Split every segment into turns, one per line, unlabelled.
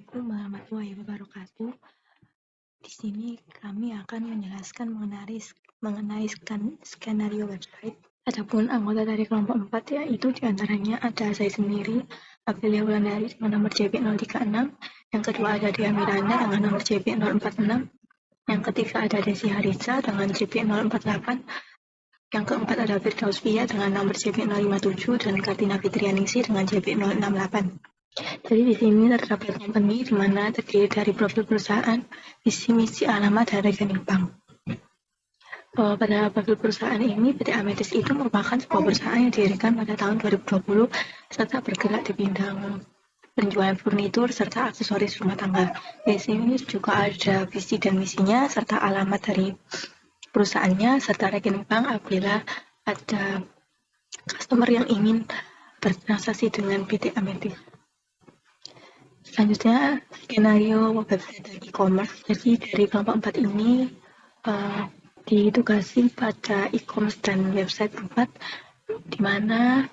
Assalamualaikum warahmatullahi wabarakatuh. Di sini kami akan menjelaskan mengenai skenario website. Adapun anggota dari kelompok 4 yaitu diantaranya ada saya sendiri, Aprilia Wulandari dengan nomor JP036, yang kedua ada Dia Miranda dengan nomor JP046, yang ketiga ada Desi Harisa dengan JP048, yang keempat ada Firdaus Fia dengan nomor JP057 dan Kartina Fitrianingsi dengan JP068. Jadi di sini terdapat company di mana terdiri dari profil perusahaan, visi misi, alamat, dan rekening bank. Pada profil perusahaan ini, PT Ametis itu merupakan sebuah perusahaan yang didirikan pada tahun 2020 serta bergerak di bidang penjualan furnitur serta aksesoris rumah tangga. Di sini juga ada visi dan misinya serta alamat dari perusahaannya serta rekening bank apabila ada customer yang ingin bertransaksi dengan PT Ametis. Selanjutnya, skenario website dan e-commerce. Jadi dari kelompok 4 ini ditugasi pada e-commerce dan website 4, di mana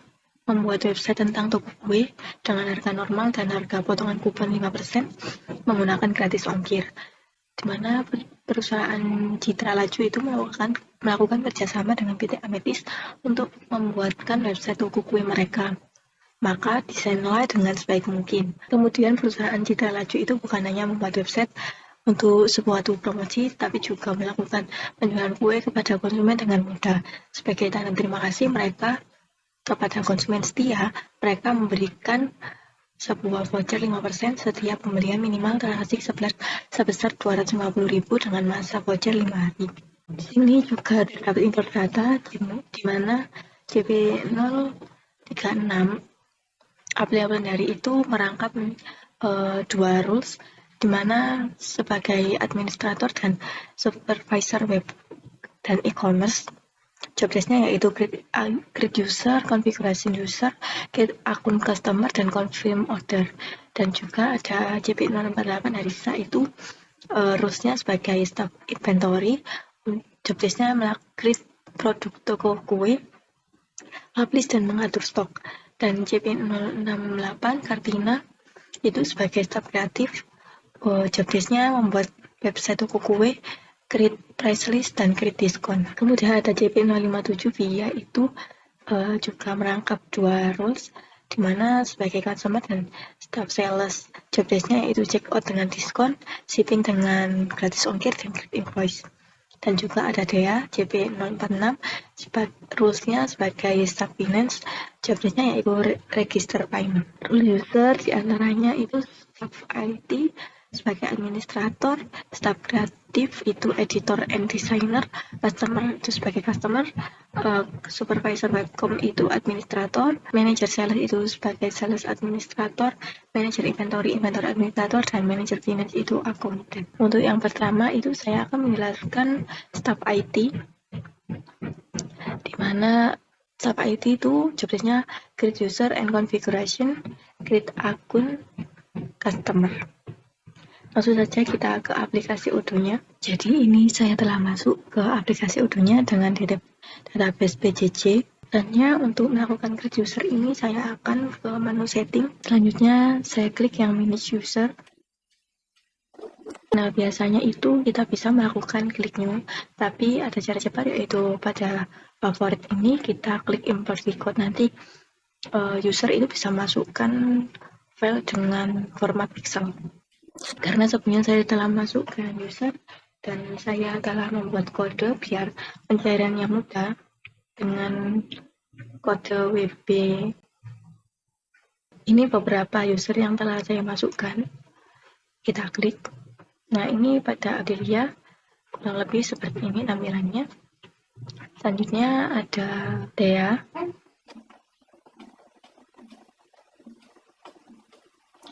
membuat website tentang toko kue dengan harga normal dan harga potongan kupon 5% menggunakan gratis ongkir. Di mana perusahaan Citra Laju itu melakukan kerjasama dengan PT Ametis untuk membuatkan website toko kue mereka. Maka desainlah dengan sebaik mungkin. Kemudian perusahaan Citra Laju itu bukan hanya membuat website untuk suatu promosi, tapi juga melakukan penjualan kue kepada konsumen dengan mudah. Sebagai tanda terima kasih mereka kepada konsumen setia, mereka memberikan sebuah voucher 5% setiap pembelian minimal transaksi sebesar 250.000 dengan masa voucher 5 hari. Di sini juga terdapat info data di mana JP036 Aprilia Wulandari itu merangkap dua roles, di mana sebagai administrator dan supervisor web dan e-commerce, job desk-nya yaitu create user, configuration user, create akun customer, dan confirm order. Dan juga ada JP048 Harisa itu roles-nya sebagai staff inventory, job desk-nya create produk toko kue, publish dan mengatur stok. Dan JP068 Kartina itu sebagai staf kreatif, job desk-nya membuat website toko kue, create price list, dan create diskon. Kemudian ada JP057 Via itu juga merangkap dua roles, di mana sebagai customer dan staff sales, job desk-nya yaitu check out dengan diskon, shipping dengan gratis ongkir, dan create invoice. Dan juga ada Dea JP046 rules-nya sebagai staff finance, job desk-nya yaitu register payment. Rule user diantaranya itu staff IT sebagai administrator, staff kreatif itu editor and designer, customer itu sebagai customer, supervisor webcom itu administrator, manager sales itu sebagai sales administrator, manager inventory administrator, dan manager finance itu akuntan. Untuk yang pertama itu saya akan menjelaskan staff IT, di mana staff IT itu job desk-nya create user and configuration, create akun customer. Langsung saja kita ke aplikasi Odoo-nya. Jadi ini saya telah masuk ke aplikasi Odoo-nya dengan database PJJ. Selanjutnya untuk melakukan create user ini saya akan ke menu setting. Selanjutnya saya klik yang manage user. Nah, biasanya itu kita bisa melakukan klik new, tapi ada cara cepat yaitu pada favorit ini kita klik import code. Nanti user itu bisa masukkan file dengan format pixel. Karena sebelumnya saya telah masukkan user dan saya telah membuat kode biar pencairannya mudah dengan kode WB. Ini beberapa user yang telah saya masukkan. Kita klik. Nah, ini pada Adelia kurang lebih seperti ini tampilannya. Selanjutnya ada Dea.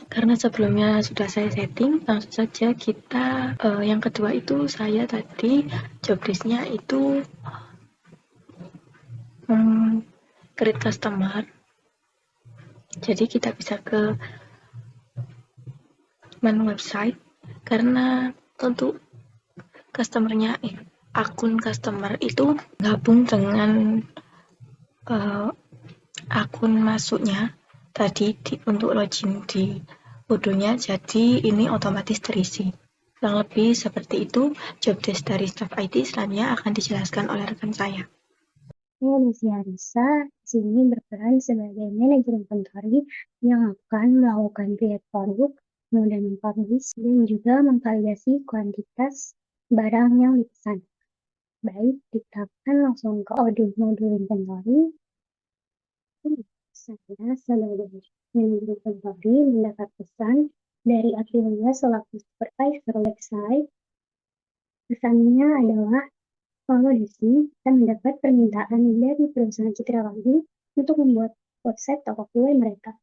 Karena sebelumnya sudah saya setting, langsung saja kita yang kedua itu saya tadi job desk-nya itu create customer. Jadi kita bisa ke menu website, karena untuk customer-nya akun customer itu gabung dengan akun masuknya tadi untuk login di Fotonya jadi ini otomatis terisi. Kurang lebih seperti itu, job desk dari staf IT selanjutnya akan dijelaskan oleh rekan saya.
Saya Desi Arisa, di sini berperan sebagai manajer inventory yang akan melakukan create produk, kemudian mempublish, dan juga memvalidasi kuantitas barang yang dipesan. Baik, kita akan langsung ke modul inventory. Saya sebagai manajer inventory mendapat pesan dari Aprilia selaku supervisor website. Pesannya adalah kalau di sini kita mendapat permintaan dari perusahaan Citra Wahyu untuk membuat website toko kue mereka.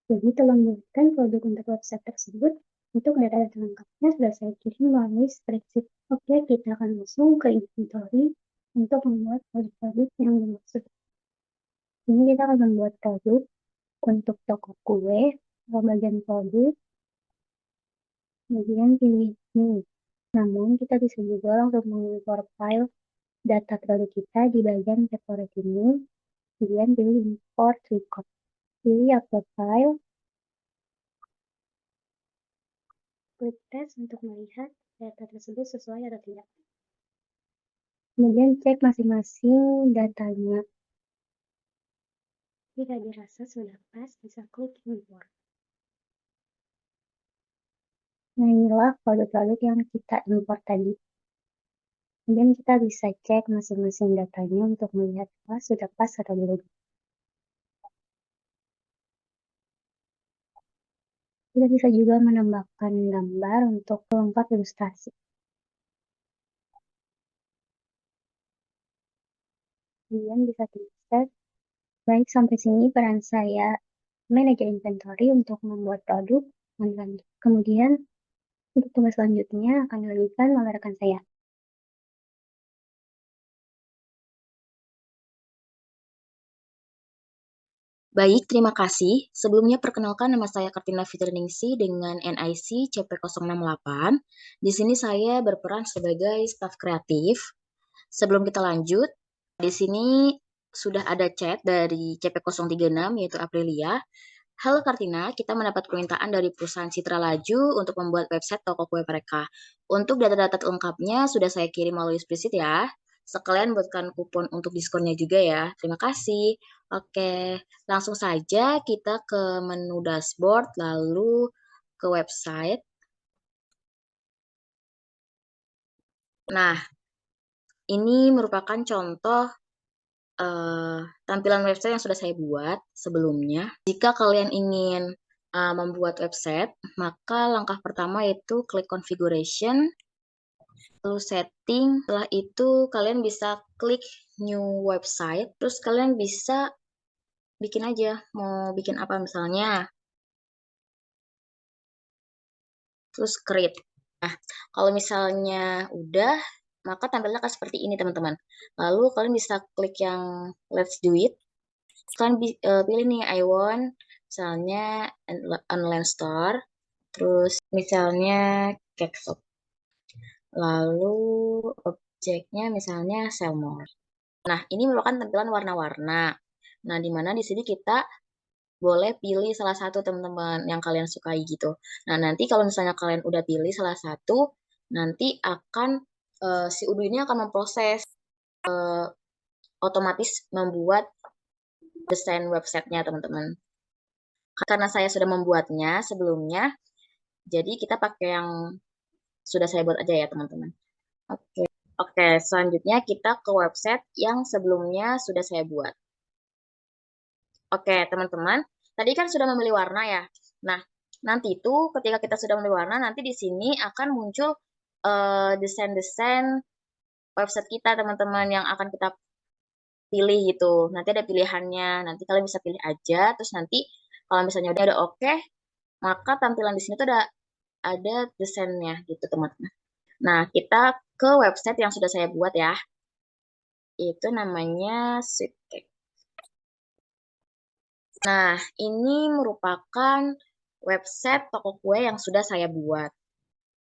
Jadi telah membuatkan produk untuk website tersebut. Untuk data-data lengkapnya sudah saya kirim melalui spreadsheet. Oke, kita akan langsung ke inventory untuk membuat produk-produk yang dimaksud. Ini kita akan membuat produk untuk toko kue. Kalau bagian produk, kemudian pilih new. Namun kita bisa juga langsung mengimport file data produk kita di bagian favorite ini, kemudian pilih import record, pilih upload file, klik tes untuk melihat data tersebut sesuai atau tidak. Kemudian cek masing-masing datanya. Jika dirasa sudah pas, bisa klik import. Nah, inilah produk-produk yang kita import tadi. Kemudian kita bisa cek masing-masing datanya untuk melihat sudah pas atau belum. Kita bisa juga menambahkan gambar untuk pelengkap ilustrasi. Kemudian bisa di-set. Baik, sampai sini peran saya manajer inventory untuk membuat produk. Kemudian, untuk tugas selanjutnya akan dilanjutkan oleh rekan saya.
Baik, terima kasih. Sebelumnya perkenalkan nama saya Kartina Fitriningsi dengan NIC CP068. Di sini saya berperan sebagai staf kreatif. Sebelum kita lanjut, di sini sudah ada chat dari CP036 yaitu Aprilia. Halo Kartina, kita mendapat permintaan dari perusahaan Citra Laju untuk membuat website toko kue mereka. Untuk data-data lengkapnya sudah saya kirim melalui spreadsheet ya. Sekalian buatkan kupon untuk diskonnya juga ya. Terima kasih. Oke, langsung saja kita ke menu dashboard lalu ke website. Nah, ini merupakan contoh tampilan website yang sudah saya buat sebelumnya. Jika kalian ingin membuat website, maka langkah pertama yaitu klik configuration, lalu setting. Setelah itu kalian bisa klik new website, terus kalian bisa bikin aja mau bikin apa misalnya, terus create. Nah, kalau misalnya udah, maka tampilannya akan seperti ini teman-teman. Lalu kalian bisa klik yang let's do it. Kalian pilih nih I want misalnya online store, terus misalnya cake shop, lalu objeknya misalnya sell more. Nah, ini merupakan tampilan warna-warna. Nah, di mana di sini kita boleh pilih salah satu teman-teman yang kalian sukai gitu. Nah, nanti kalau misalnya kalian udah pilih salah satu, nanti akan si Udu ini akan memproses otomatis membuat desain websitenya teman-teman. Karena saya sudah membuatnya sebelumnya, jadi kita pakai yang sudah saya buat aja ya teman-teman. Oke. Oke, selanjutnya kita ke website yang sebelumnya sudah saya buat. Oke, teman-teman, tadi kan sudah memilih warna ya. Nah, nanti itu ketika kita sudah memilih warna, nanti di sini akan muncul desain-desain website kita, teman-teman, yang akan kita pilih gitu. Nanti ada pilihannya, nanti kalian bisa pilih aja. Terus nanti kalau misalnya udah oke, maka tampilan di sini tuh ada desainnya gitu, teman-teman. Nah, kita ke website yang sudah saya buat ya. Itu namanya Sweetcake. Nah, ini merupakan website toko kue yang sudah saya buat.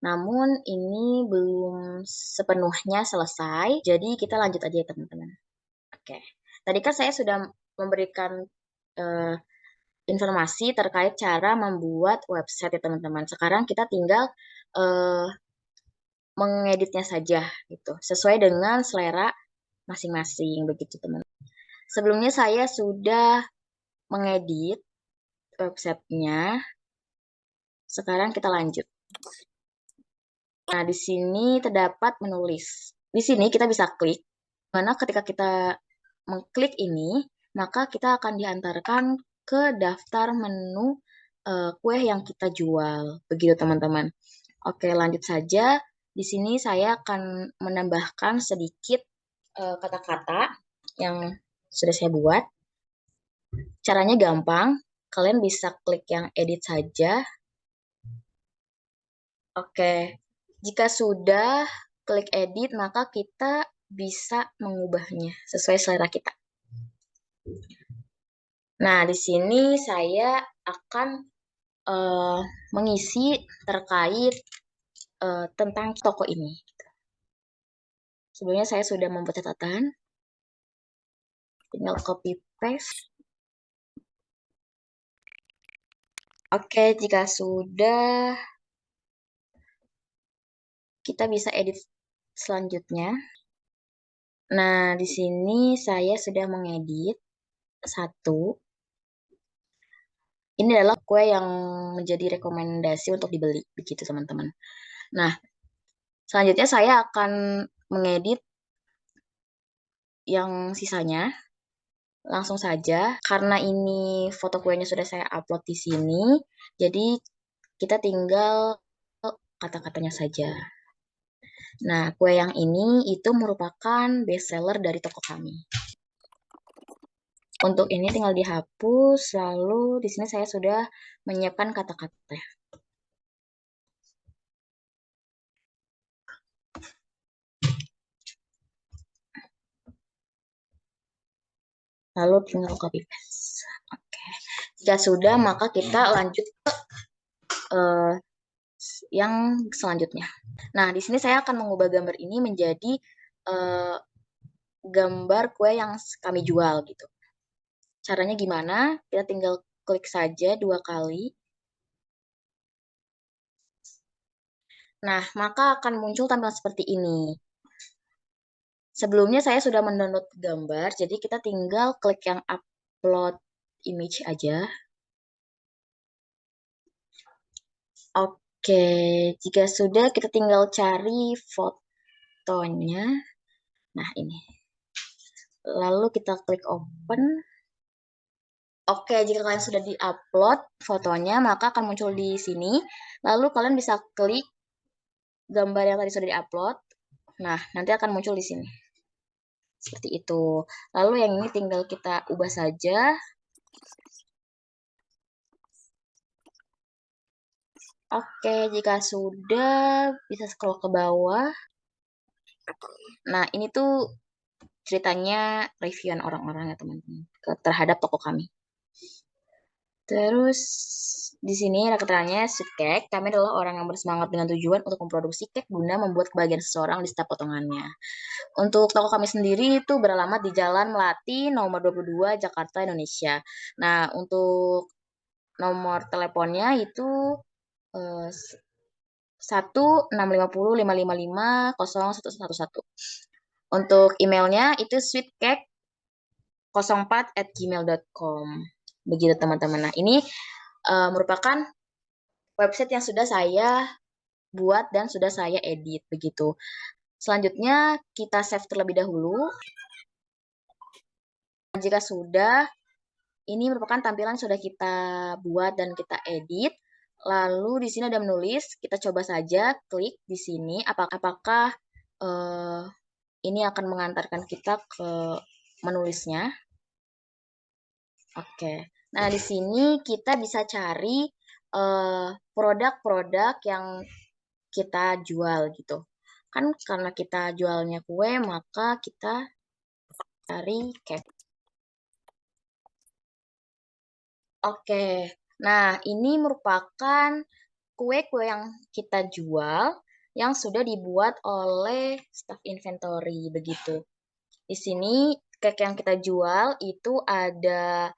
Namun ini belum sepenuhnya selesai, jadi kita lanjut aja ya teman-teman. Oke, tadi kan saya sudah memberikan informasi terkait cara membuat website ya teman-teman. Sekarang kita tinggal mengeditnya saja gitu, sesuai dengan selera masing-masing begitu teman. Sebelumnya saya sudah mengedit websitenya. Sekarang kita lanjut. Nah, di sini terdapat menulis. Di sini kita bisa klik, mana ketika kita mengklik ini, maka kita akan diantarkan ke daftar menu kue yang kita jual. Begitu teman-teman. Oke, lanjut saja. Di sini saya akan menambahkan sedikit kata-kata yang sudah saya buat. Caranya gampang. Kalian bisa klik yang edit saja. Oke, jika sudah klik edit, maka kita bisa mengubahnya sesuai selera kita. Nah, di sini saya akan mengisi terkait tentang toko ini. Sebelumnya saya sudah membuat catatan. Tinggal copy paste. Oke, jika sudah, kita bisa edit selanjutnya. Nah, di sini saya sudah mengedit satu. Ini adalah kue yang menjadi rekomendasi untuk dibeli, begitu teman-teman. Nah, selanjutnya saya akan mengedit yang sisanya. Langsung saja, karena ini foto kuenya sudah saya upload di sini, jadi kita tinggal kata-katanya saja. Nah, kue yang ini itu merupakan best seller dari toko kami. Untuk ini tinggal dihapus, lalu di sini saya sudah menyiapkan kata-kata. Lalu tinggal copy paste. Oke. Jika sudah, maka kita lanjut ke yang selanjutnya. Nah, di sini saya akan mengubah gambar ini menjadi gambar kue yang kami jual gitu. Caranya gimana? Kita tinggal klik saja 2 kali. Nah, maka akan muncul tampilan seperti ini. Sebelumnya saya sudah mendownload gambar, jadi kita tinggal klik yang upload image aja. Oke, jika sudah kita tinggal cari fotonya. Nah, ini. Lalu kita klik open. Oke, jika kalian sudah di-upload fotonya, maka akan muncul di sini. Lalu kalian bisa klik gambar yang tadi sudah di-upload. Nah, nanti akan muncul di sini. Seperti itu. Lalu yang ini tinggal kita ubah saja. Oke, jika sudah, bisa scroll ke bawah. Nah, ini tuh ceritanya reviewan orang-orang ya teman-teman terhadap toko kami. Terus di sini ada keterangannya, Sweet Cake, kami adalah orang yang bersemangat dengan tujuan untuk memproduksi cake guna membuat kebahagiaan seseorang di setiap potongannya. Untuk toko kami sendiri itu beralamat di Jalan Melati nomor 22 Jakarta, Indonesia. Nah, untuk nomor teleponnya itu 16505550111. Untuk emailnya itu sweetcake04@gmail.com. Begitu teman-teman. Nah, ini merupakan website yang sudah saya buat dan sudah saya edit begitu. Selanjutnya kita save terlebih dahulu. Jika sudah, ini merupakan tampilan sudah kita buat dan kita edit. Lalu di sini ada menulis, kita coba saja klik di sini apakah ini akan mengantarkan kita ke menulisnya. Oke. Nah, di sini kita bisa cari produk-produk yang kita jual gitu. Kan karena kita jualnya kue, maka kita cari cake. Oke. Nah, ini merupakan kue-kue yang kita jual yang sudah dibuat oleh staff inventory begitu. Di sini cake yang kita jual itu ada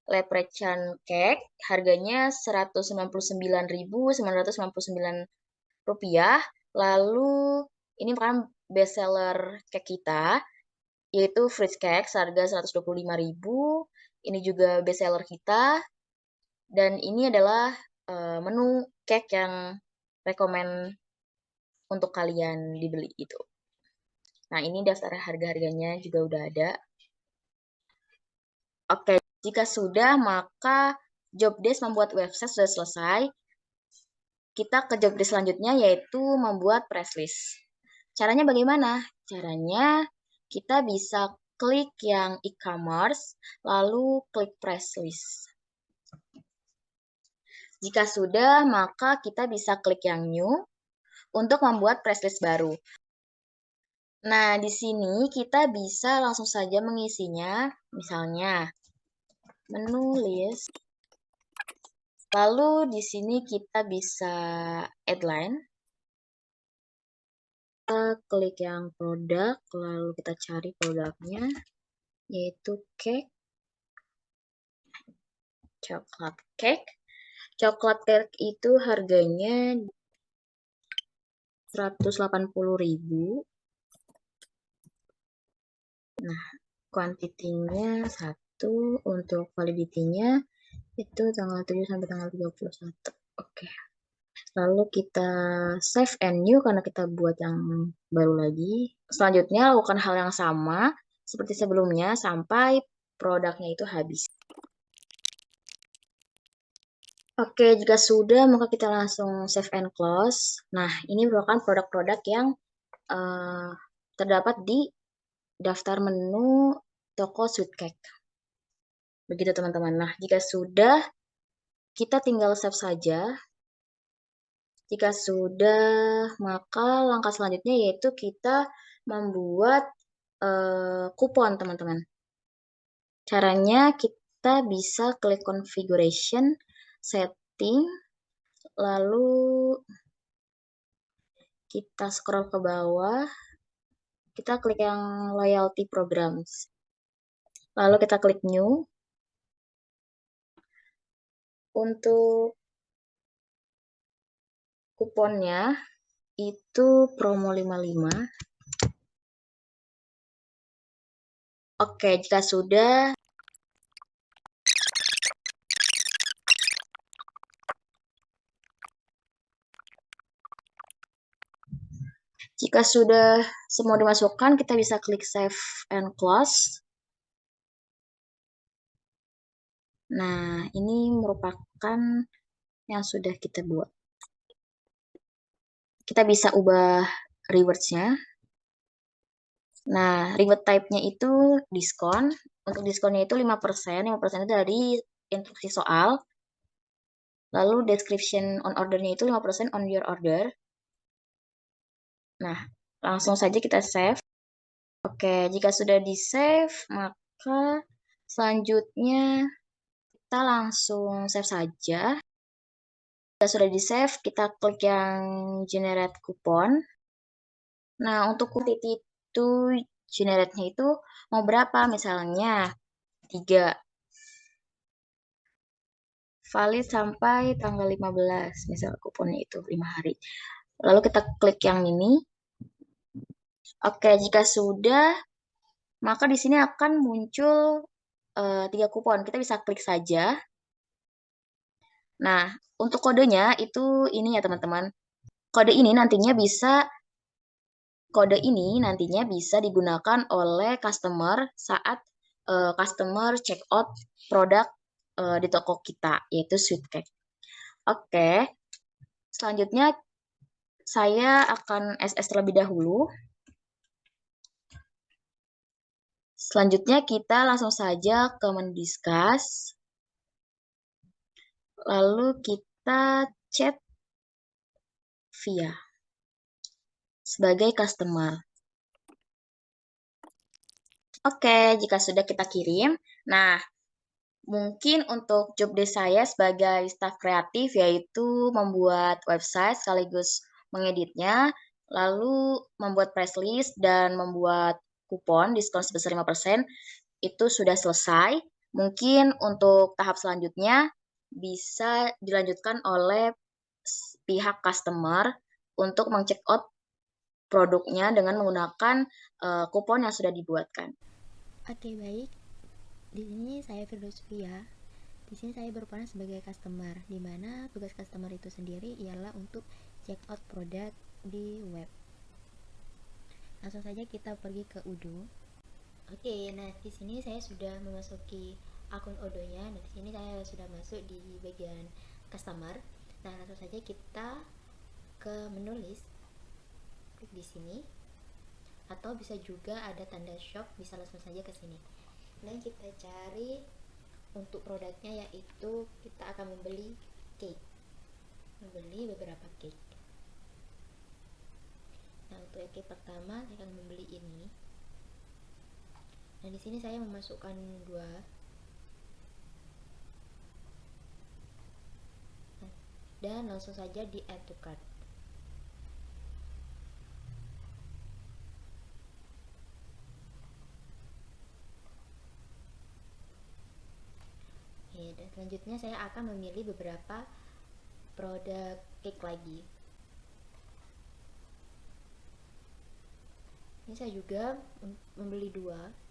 Leprechaun Cake, harganya Rp199.999. Lalu ini merupakan best seller cake kita, yaitu Fritz Cake, seharga Rp125.000. Ini juga best seller kita. Dan ini adalah menu cake yang rekomen untuk kalian dibeli itu. Nah, ini daftar harga-harganya juga udah ada. Oke, jika sudah, maka job desk membuat website sudah selesai. Kita ke job desk selanjutnya, yaitu membuat press list. Caranya bagaimana? Caranya kita bisa klik yang e-commerce, lalu klik press list. Jika sudah, maka kita bisa klik yang new untuk membuat press list baru. Nah, di sini kita bisa langsung saja mengisinya, misalnya menu list. Lalu di sini kita bisa add line. Kita klik yang produk, lalu kita cari produknya, yaitu cake, coklat cake. Coklat cake itu harganya Rp180.000. Nah, kuantitinya 1, untuk validity-nya itu tanggal 7 sampai tanggal 31. Oke. Lalu kita save and new karena kita buat yang baru lagi. Selanjutnya lakukan hal yang sama seperti sebelumnya sampai produknya itu habis. Oke, jika sudah maka kita langsung save and close. Nah, ini merupakan produk-produk yang terdapat di daftar menu toko Sweet Cake. Begitu teman-teman. Nah, jika sudah, kita tinggal save saja. Jika sudah, maka langkah selanjutnya yaitu kita membuat kupon, teman-teman. Caranya kita bisa klik configuration, setting, lalu kita scroll ke bawah, kita klik yang loyalty programs. Lalu kita klik new. Untuk kuponnya itu promo 55. Oke, jika sudah, semua dimasukkan, kita bisa klik save and close. Nah, ini merupakan yang sudah kita buat. Kita bisa ubah rewards-nya. Nah, reward type-nya itu diskon. Untuk diskonnya itu 5%. 5% itu dari instruksi soal. Lalu description on order-nya itu 5% on your order. Nah, langsung saja kita save. Oke, jika sudah di-save, maka selanjutnya kita langsung save saja. Jika sudah di-save, kita klik yang generate coupon. Nah, untuk quantity itu generate-nya itu mau berapa? Misalnya 3. Valid sampai tanggal 15, misal kuponnya itu 5 hari. Lalu kita klik yang ini. Oke, jika sudah, maka di sini akan muncul 3 kupon. Kita bisa klik saja. Nah, untuk kodenya itu ini ya teman-teman. Kode ini nantinya bisa digunakan oleh customer saat customer check out produk di toko kita, yaitu Sweet Cake. Oke, selanjutnya saya akan SS terlebih dahulu. Selanjutnya kita langsung saja ke mendiscuss. Lalu kita chat via sebagai customer. Oke, jika sudah kita kirim. Nah, mungkin untuk job desk saya sebagai staff kreatif yaitu membuat website sekaligus mengeditnya, lalu membuat press list dan membuat kupon diskon sebesar 5%, itu sudah selesai. Mungkin untuk tahap selanjutnya bisa dilanjutkan oleh pihak customer untuk meng-check out produknya dengan menggunakan kupon yang sudah dibuatkan.
Oke, baik. Di sini saya Firdosvia. Di sini saya berperan sebagai customer, di mana tugas customer itu sendiri ialah untuk check out produk di web. Langsung saja kita pergi ke Udo. Oke, nah di sini saya sudah memasuki akun Odonya. Nah, di sini saya sudah masuk di bagian customer. Nah, langsung saja kita ke menu list. Klik di sini. Atau bisa juga ada tanda shop, bisa langsung saja ke sini. Dan kita cari untuk produknya, yaitu kita akan membeli cake. Membeli beberapa cake. Nah, untuk cake pertama saya akan membeli ini. Nah, di sini saya memasukkan 2. Dan langsung saja di add to cart. Oke, dan selanjutnya saya akan memilih beberapa produk cake lagi. Ini saya juga membeli 2.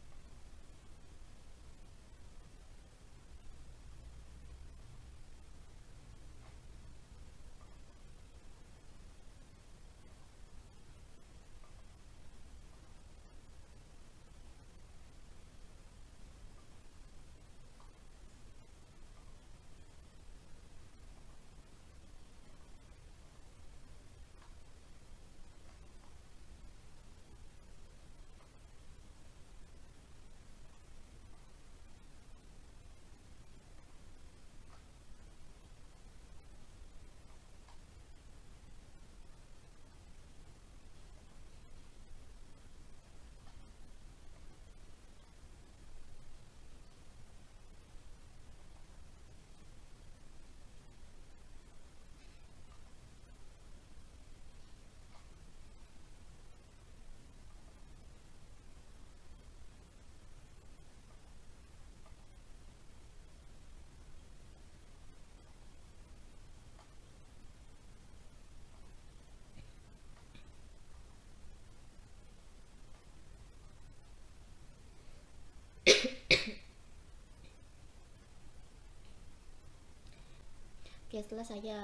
Oke, setelah saya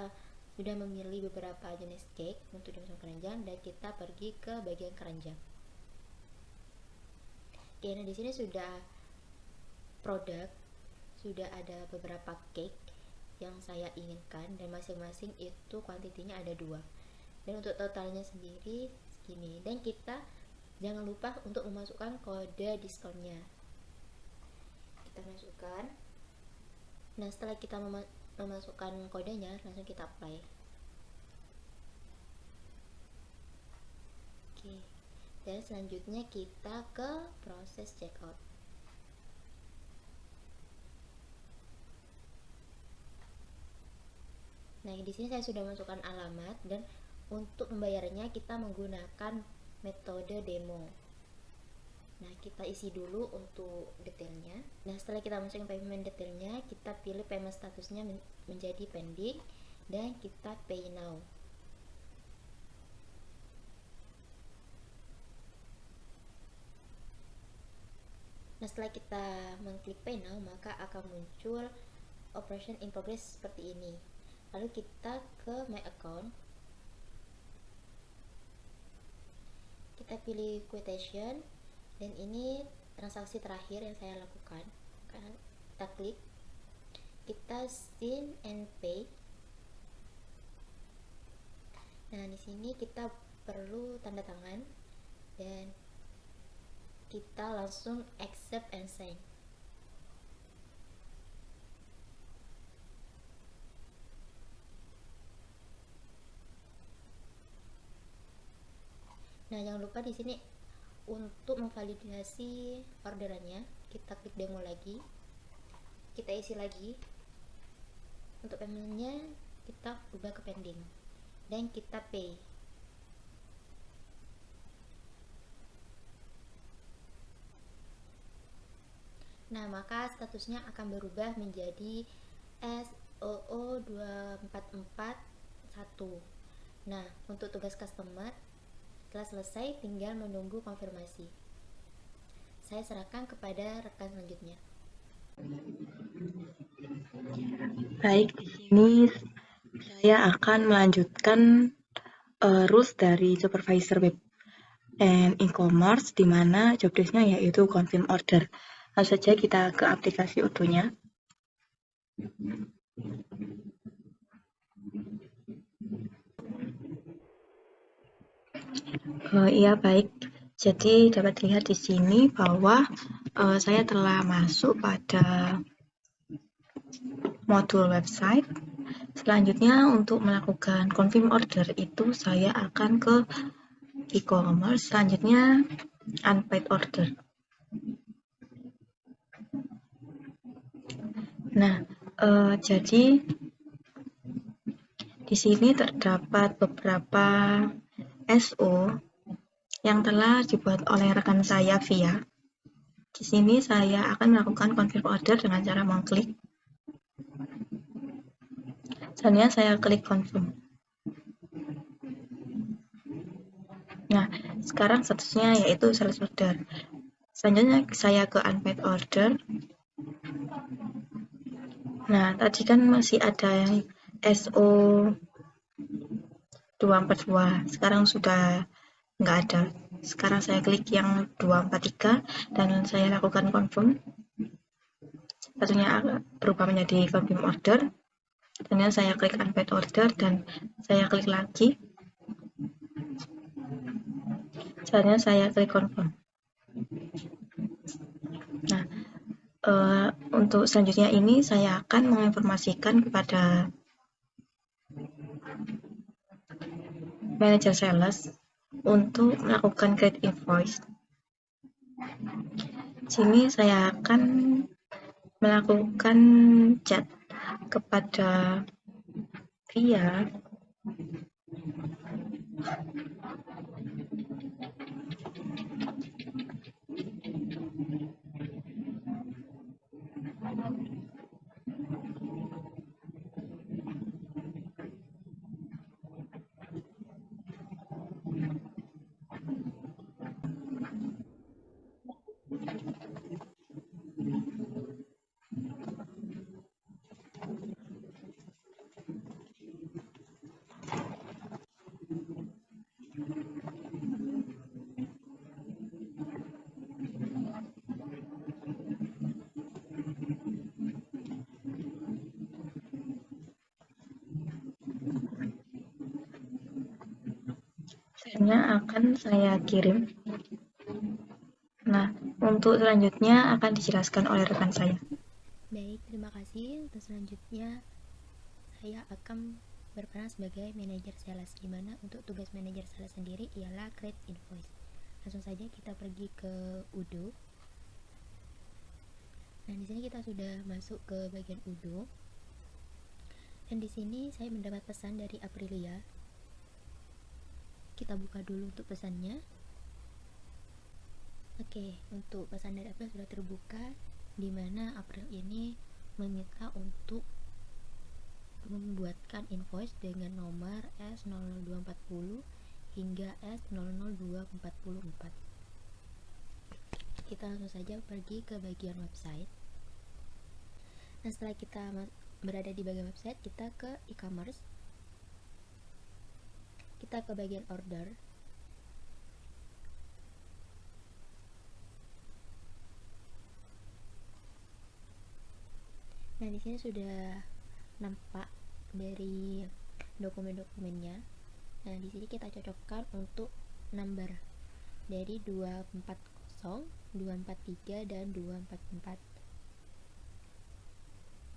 sudah memilih beberapa jenis cake untuk dimasukkan keranjang, dan kita pergi ke bagian keranjang. Oke, nah di sini sudah produk, sudah ada beberapa cake yang saya inginkan, dan masing-masing itu kuantitinya ada 2. Dan untuk totalnya sendiri segini. Dan kita jangan lupa untuk memasukkan kode diskonnya. Kita masukkan. Nah, setelah kita memasukkan kodenya, langsung kita apply. Oke, dan selanjutnya kita ke proses checkout. Nah, di sini saya sudah masukkan alamat, dan untuk membayarnya kita menggunakan metode demo. Nah, kita isi dulu untuk detailnya. Nah, setelah kita masukin payment detailnya, kita pilih payment statusnya menjadi pending, dan kita pay now. Nah, setelah kita mengklik pay now, maka akan muncul operation in progress seperti ini. Lalu kita ke my account, kita pilih quotation, dan ini transaksi terakhir yang saya lakukan. Kita klik, kita send and pay. Nah, di sini kita perlu tanda tangan, dan kita langsung accept and sign. Nah, jangan lupa di sini untuk memvalidasi orderannya, kita klik demo lagi, kita isi lagi. Untuk paymentnya kita ubah ke pending, dan kita pay. Nah, maka statusnya akan berubah menjadi SOO2441. Nah, untuk tugas customer telah selesai, tinggal menunggu konfirmasi. Saya serahkan kepada rekan selanjutnya.
Baik, di sini saya akan melanjutkan rules dari supervisor web and e-commerce, di mana job desk-nya yaitu confirm order. Langsung saja kita ke aplikasi Odoo-nya. Iya, baik. Jadi dapat dilihat di sini bahwa saya telah masuk pada modul website. Selanjutnya untuk melakukan confirm order itu saya akan ke e-commerce, selanjutnya unpaid order. Nah, jadi di sini terdapat beberapa SO yang telah dibuat oleh rekan saya via. Di sini saya akan melakukan confirm order dengan cara mengklik. Selanjutnya saya klik confirm. Nah, sekarang statusnya yaitu sales order. Selanjutnya saya ke unpaid order. Nah, tadi kan masih ada SO 242, sekarang sudah nggak ada. Sekarang saya klik yang 243 dan saya lakukan confirm. Satunya berubah menjadi confirm order. Kemudian saya klik unpaid order dan saya klik lagi. Selanjutnya saya klik confirm. Nah, untuk selanjutnya ini saya akan menginformasikan kepada manajer sales untuk melakukan create invoice. Sini saya akan melakukan chat kepada via akan saya kirim. Nah, untuk selanjutnya akan dijelaskan oleh rekan saya.
Baik, terima kasih. Untuk selanjutnya saya akan berperan sebagai manajer sales, di mana untuk tugas manajer sales sendiri ialah create invoice. Langsung saja kita pergi ke Odoo. Nah, di sini kita sudah masuk ke bagian Odoo. Dan di sini saya mendapat pesan dari Aprilia. Kita buka dulu untuk pesannya. Oke, untuk pesan dari April sudah terbuka, di mana April ini meminta untuk membuatkan invoice dengan nomor S00240 hingga S00244. Kita langsung saja pergi ke bagian website. Nah, setelah kita berada di bagian website, kita ke e-commerce. Kita ke bagian order. Nah, di sini sudah nampak dari dokumen-dokumennya. Nah, di sini kita cocokkan untuk number dari 240, 243 dan 244.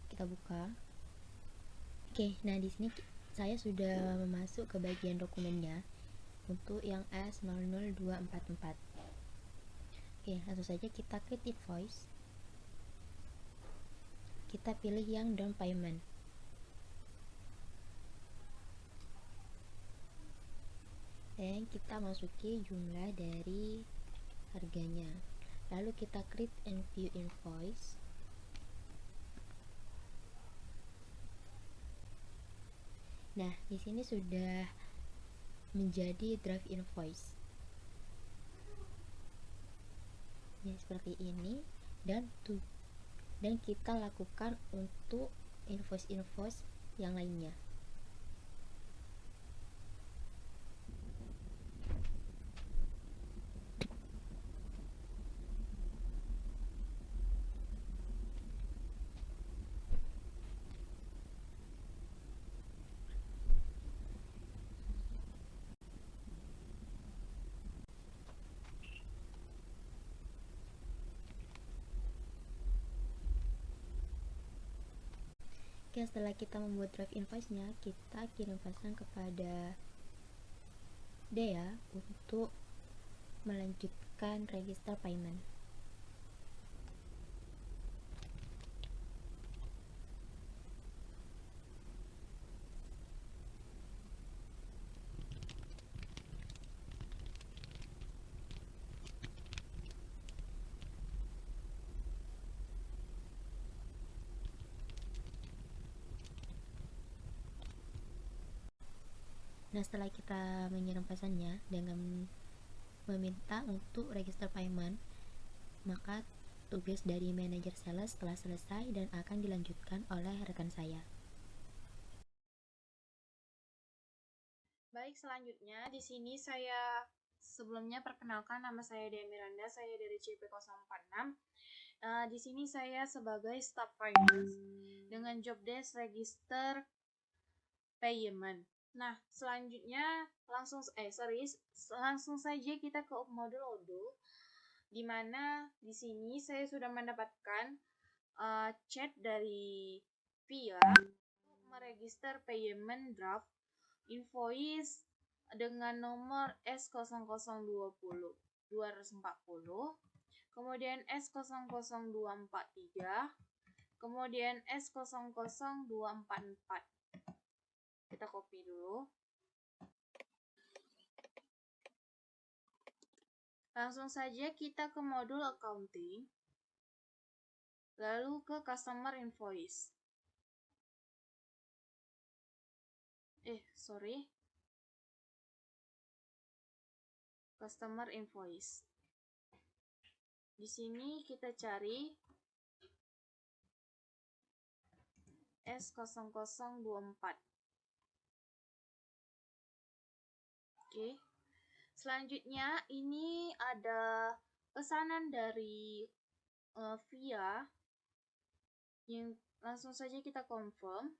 Kita buka. Oke, nah di sini saya sudah masuk ke bagian dokumennya untuk yang S00244. Oke, langsung saja kita klik invoice. Kita pilih yang down payment. Dan kita masuki jumlah dari harganya. Lalu kita create and view invoice. Nah, di sini sudah menjadi draft invoice. Ya, seperti ini, dan kita lakukan untuk invoice yang lainnya. Oke, setelah kita membuat draft invoice-nya, kita kirim pesan kepada Dea untuk melanjutkan register payment. Nah, setelah kita mengirim pesannya dengan meminta untuk register payment, maka tugas dari manajer sales telah selesai dan akan dilanjutkan oleh rekan saya.
Baik, selanjutnya di sini saya sebelumnya perkenalkan, nama saya Dea Miranda, saya dari CP046. Di sini saya sebagai staff finance dengan job desk register payment. Nah, selanjutnya langsung saja kita ke modul Odoo, di mana di sini saya sudah mendapatkan chat dari Via untuk meregister payment draft invoice dengan nomor S0020240, kemudian S00243, kemudian S00244. Kita copy dulu. Langsung saja kita ke modul accounting, lalu ke customer invoice. Customer invoice. Di sini kita cari S0024. Oke. Selanjutnya ini ada pesanan dari Via yang langsung saja kita confirm.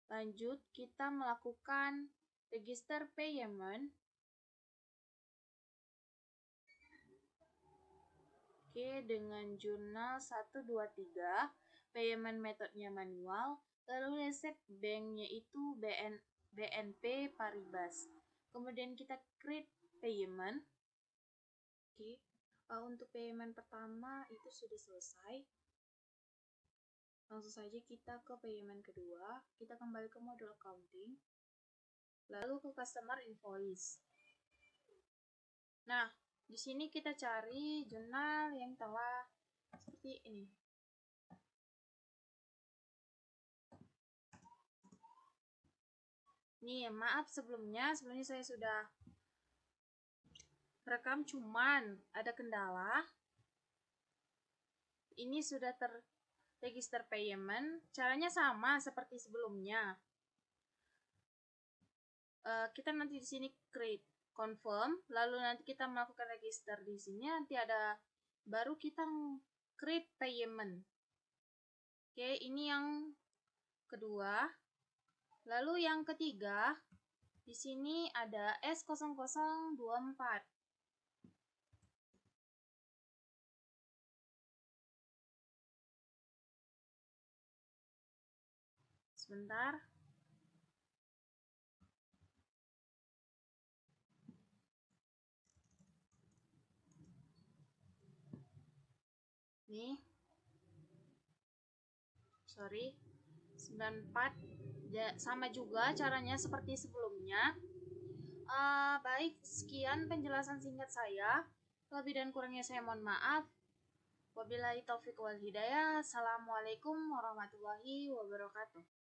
Lanjut, kita melakukan register payment. Oke, dengan jurnal 123, payment metodenya manual, lalu resep banknya itu BNP Paribas. Kemudian kita create payment. Oke, untuk payment pertama itu sudah selesai. Langsung saja kita ke payment kedua, kita kembali ke modul accounting, lalu ke customer invoice. Nah, di sini kita cari jurnal yang telah seperti ini. Nih, maaf sebelumnya saya sudah rekam, cuman ada kendala. Ini sudah register payment, caranya sama seperti sebelumnya. Kita nanti di sini create, confirm, lalu nanti kita melakukan register. Di sini nanti ada, baru kita create payment. Oke, ini yang kedua. Lalu yang ketiga, di sini ada S0024. Sebentar. Nih. 94. Sama juga caranya seperti sebelumnya. Baik, sekian penjelasan singkat saya. Lebih dan kurangnya saya mohon maaf. Wabillahi taufiq wal hidayah. Assalamualaikum warahmatullahi wabarakatuh.